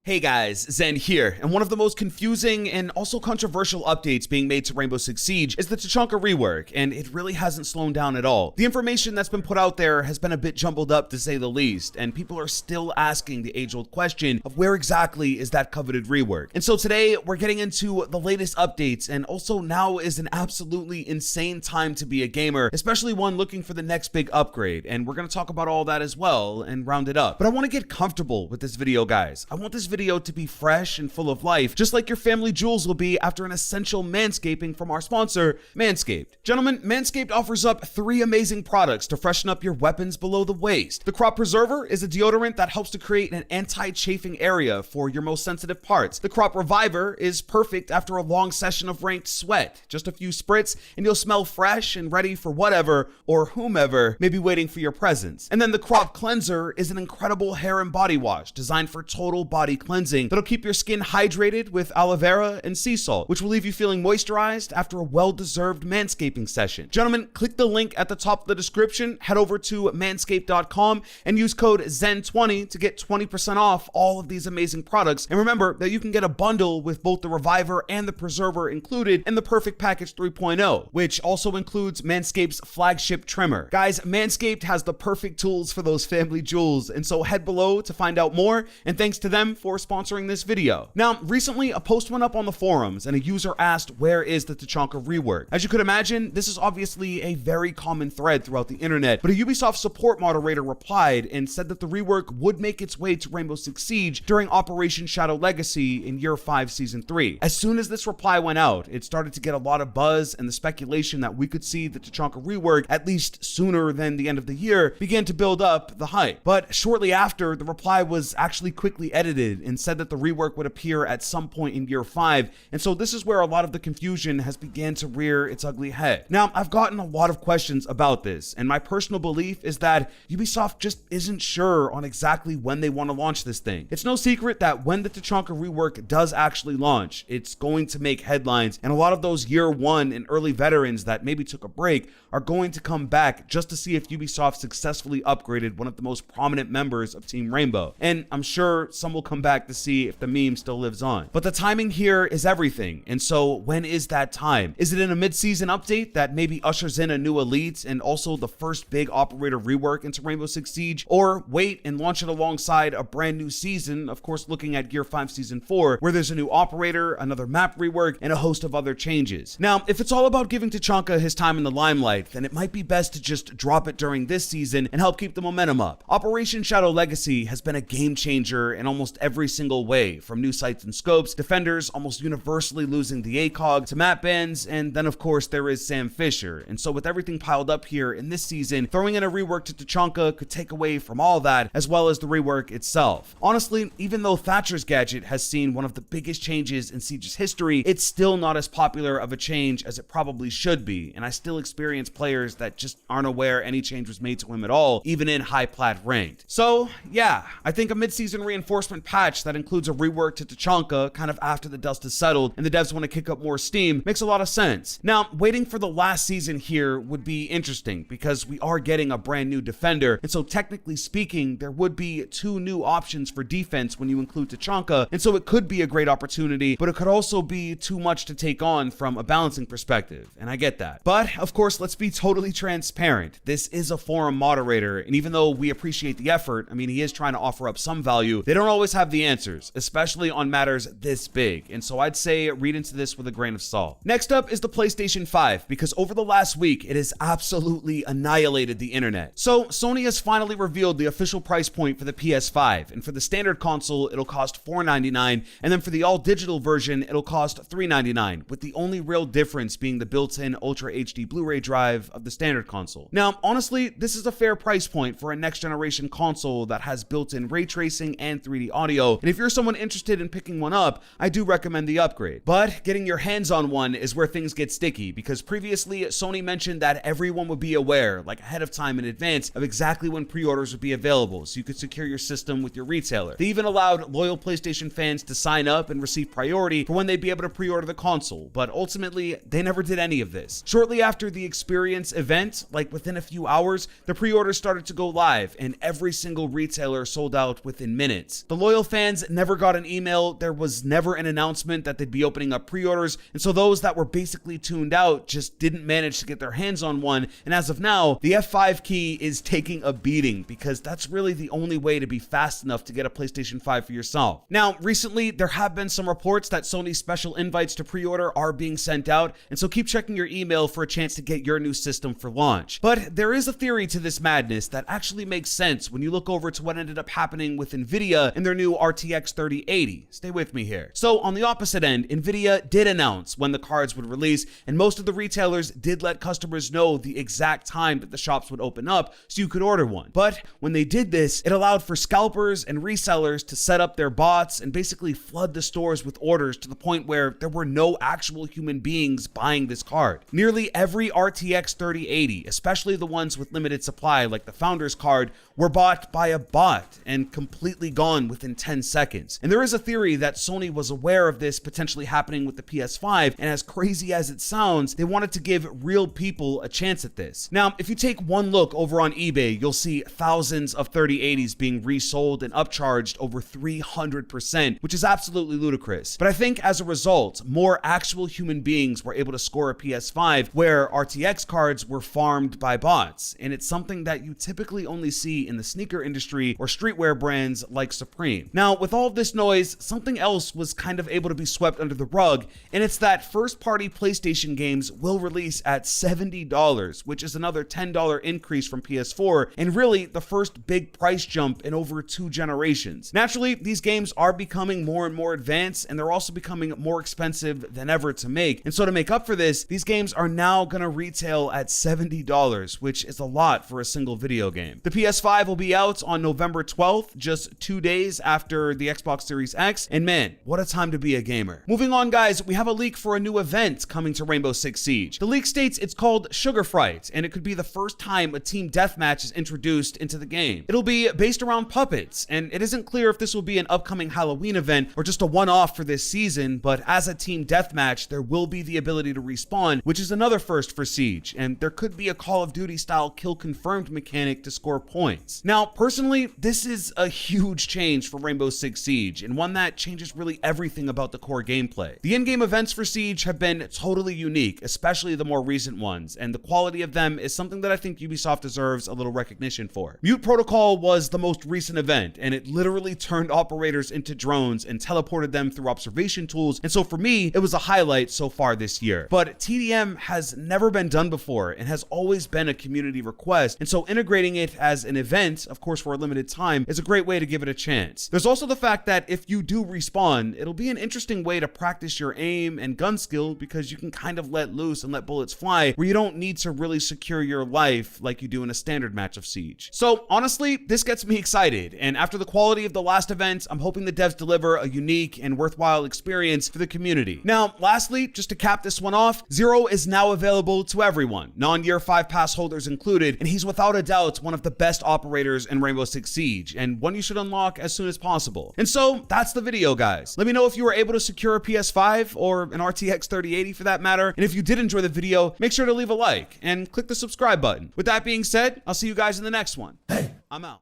Hey guys, Zen here, and one of the most confusing and also controversial updates being made to Rainbow Six Siege is the Tachanka Rework, and it really hasn't slowed down at all. The information that's been put out there has been a bit jumbled up to say the least, and people are still asking the age-old question of where exactly is that coveted rework. And so today, we're getting into the latest updates, and also now is an absolutely insane time to be a gamer, especially one looking for the next big upgrade, and we're going to talk about all that as well and round it up. But I want to get comfortable with this video, guys. I want this video to be fresh and full of life, just like your family jewels will be after an essential manscaping from our sponsor, Manscaped. Gentlemen, Manscaped offers up 3 amazing products to freshen up your weapons below the waist. The Crop Preserver is a deodorant that helps to create an anti-chafing area for your most sensitive parts. The Crop Reviver is perfect after a long session of ranked sweat. Just a few spritz and you'll smell fresh and ready for whatever or whomever may be waiting for your presence. And then the Crop Cleanser is an incredible hair and body wash designed for total body cleansing that'll keep your skin hydrated with aloe vera and sea salt, which will leave you feeling moisturized after a well-deserved manscaping session. Gentlemen, click the link at the top of the description, head over to manscaped.com and use code ZEN20 to get 20% off all of these amazing products. And remember that you can get a bundle with both the Reviver and the Preserver included in the Perfect Package 3.0, which also includes Manscaped's flagship trimmer. Guys, Manscaped has the perfect tools for those family jewels, and so head below to find out more, and thanks to them for sponsoring this video. Now, recently a post went up on the forums and a user asked, where is the Tachanka Rework? As you could imagine, this is obviously a very common thread throughout the internet, but a Ubisoft support moderator replied and said that the rework would make its way to Rainbow Six Siege during Operation Shadow Legacy in Year 5 Season 3. As soon as this reply went out, it started to get a lot of buzz, and the speculation that we could see the Tachanka Rework at least sooner than the end of the year began to build up the hype. But shortly after, the reply was actually quickly edited and said that the rework would appear at some point in Year 5, and so this is where a lot of the confusion has begun to rear its ugly head. Now, I've gotten a lot of questions about this, and my personal belief is that Ubisoft just isn't sure on exactly when they want to launch this thing. It's no secret that when the Tachanka Rework does actually launch, it's going to make headlines, and a lot of those Year 1 and early veterans that maybe took a break are going to come back just to see if Ubisoft successfully upgraded one of the most prominent members of Team Rainbow. And I'm sure some will come back to see if the meme still lives on. But the timing here is everything, and so when is that time? Is it in a mid-season update that maybe ushers in a new elite and also the first big operator rework into Rainbow Six Siege? Or wait and launch it alongside a brand new season, of course looking at Year 5 Season 4, where there's a new operator, another map rework, and a host of other changes. Now, if it's all about giving Tachanka his time in the limelight, then it might be best to just drop it during this season and help keep the momentum up. Operation Shadow Legacy has been a game changer in almost every single way, from new sights and scopes, defenders almost universally losing the ACOG, to map bans, and then of course there is Sam Fisher. And so with everything piled up here in this season, throwing in a rework to Tachanka could take away from all that, as well as the rework itself. Honestly, even though Thatcher's gadget has seen one of the biggest changes in Siege's history, it's still not as popular of a change as it probably should be, and I still experience players that just aren't aware any change was made to him at all, even in high plat ranked. So yeah, I think a mid-season reinforcement patch that includes a rework to Tachanka kind of after the dust has settled and the devs want to kick up more steam makes a lot of sense. Now, waiting for the last season here would be interesting because we are getting a brand new defender, and so technically speaking, there would be 2 new options for defense when you include Tachanka, and so it could be a great opportunity, but it could also be too much to take on from a balancing perspective, and I get that. But of course, let's be totally transparent. This is a forum moderator, and even though we appreciate the effort, I mean, he is trying to offer up some value, they don't always have the answers, especially on matters this big, and so I'd say read into this with a grain of salt. Next up is the PlayStation 5, because over the last week, it has absolutely annihilated the internet. So Sony has finally revealed the official price point for the PS5, and for the standard console, it'll cost $499, and then for the all-digital version, it'll cost $399, with the only real difference being the built-in Ultra HD Blu-ray drive of the standard console. Now, honestly, this is a fair price point for a next-generation console that has built-in ray tracing and 3D audio, and if you're someone interested in picking one up, I do recommend the upgrade. But getting your hands on one is where things get sticky, because previously Sony mentioned that everyone would be aware, like ahead of time in advance, of exactly when pre-orders would be available, so you could secure your system with your retailer. They even allowed loyal PlayStation fans to sign up and receive priority for when they'd be able to pre-order the console, but ultimately, they never did any of this. Shortly after the Experience event, like within a few hours, the pre-orders started to go live, and every single retailer sold out within minutes. The loyal fans fans never got an email, there was never an announcement that they'd be opening up pre-orders, and so those that were basically tuned out just didn't manage to get their hands on one, and as of now, the F5 key is taking a beating because that's really the only way to be fast enough to get a PlayStation 5 for yourself. Now, recently, there have been some reports that Sony's special invites to pre-order are being sent out, and so keep checking your email for a chance to get your new system for launch. But there is a theory to this madness that actually makes sense when you look over to what ended up happening with Nvidia and their new RTX 3080. Stay with me here. So on the opposite end, Nvidia did announce when the cards would release, and most of the retailers did let customers know the exact time that the shops would open up so you could order one. But when they did this, it allowed for scalpers and resellers to set up their bots and basically flood the stores with orders to the point where there were no actual human beings buying this card. Nearly every RTX 3080, especially the ones with limited supply like the Founders card, were bought by a bot and completely gone within 10 seconds. And there is a theory that Sony was aware of this potentially happening with the PS5, and as crazy as it sounds, they wanted to give real people a chance at this. Now, if you take one look over on eBay, you'll see thousands of 3080s being resold and upcharged over 300%, which is absolutely ludicrous. But I think as a result, more actual human beings were able to score a PS5 where RTX cards were farmed by bots, and it's something that you typically only see in the sneaker industry or streetwear brands like Supreme. Now, with all of this noise, something else was kind of able to be swept under the rug, and it's that first-party PlayStation games will release at $70, which is another $10 increase from PS4, and really the first big price jump in over 2 generations. Naturally, these games are becoming more and more advanced, and they're also becoming more expensive than ever to make. And so to make up for this, these games are now gonna retail at $70, which is a lot for a single video game. The PS5 will be out on November 12th, just 2 days after the Xbox Series X, and man, what a time to be a gamer. Moving on, guys, we have a leak for a new event coming to Rainbow Six Siege. The leak states it's called Sugar Fright, and it could be the first time a team deathmatch is introduced into the game. It'll be based around puppets, and it isn't clear if this will be an upcoming Halloween event or just a one-off for this season, but as a team deathmatch, there will be the ability to respawn, which is another first for Siege, and there could be a Call of Duty style kill confirmed mechanic to score points. Now, personally, this is a huge change for Rainbow Six Siege, and one that changes really everything about the core gameplay. The in-game events for Siege have been totally unique, especially the more recent ones, and the quality of them is something that I think Ubisoft deserves a little recognition for. Mute Protocol was the most recent event, and it literally turned operators into drones and teleported them through observation tools, and so for me, it was a highlight so far this year. But TDM has never been done before and has always been a community request, and so integrating it as an event, of course for a limited time, is a great way to give it a chance. There's also the fact that if you do respawn, it'll be an interesting way to practice your aim and gun skill because you can kind of let loose and let bullets fly where you don't need to really secure your life like you do in a standard match of Siege. So honestly, this gets me excited, and after the quality of the last event, I'm hoping the devs deliver a unique and worthwhile experience for the community. Now, lastly, just to cap this one off, Zero is now available to everyone, non-year 5 pass holders included, and he's without a doubt one of the best operators in Rainbow Six Siege, and one you should unlock as soon as possible. And so, that's the video, guys. Let me know if you were able to secure a PS5 or an RTX 3080 for that matter, and if you did enjoy the video, make sure to leave a like and click the subscribe button. With that being said, I'll see you guys in the next one. Hey, I'm out.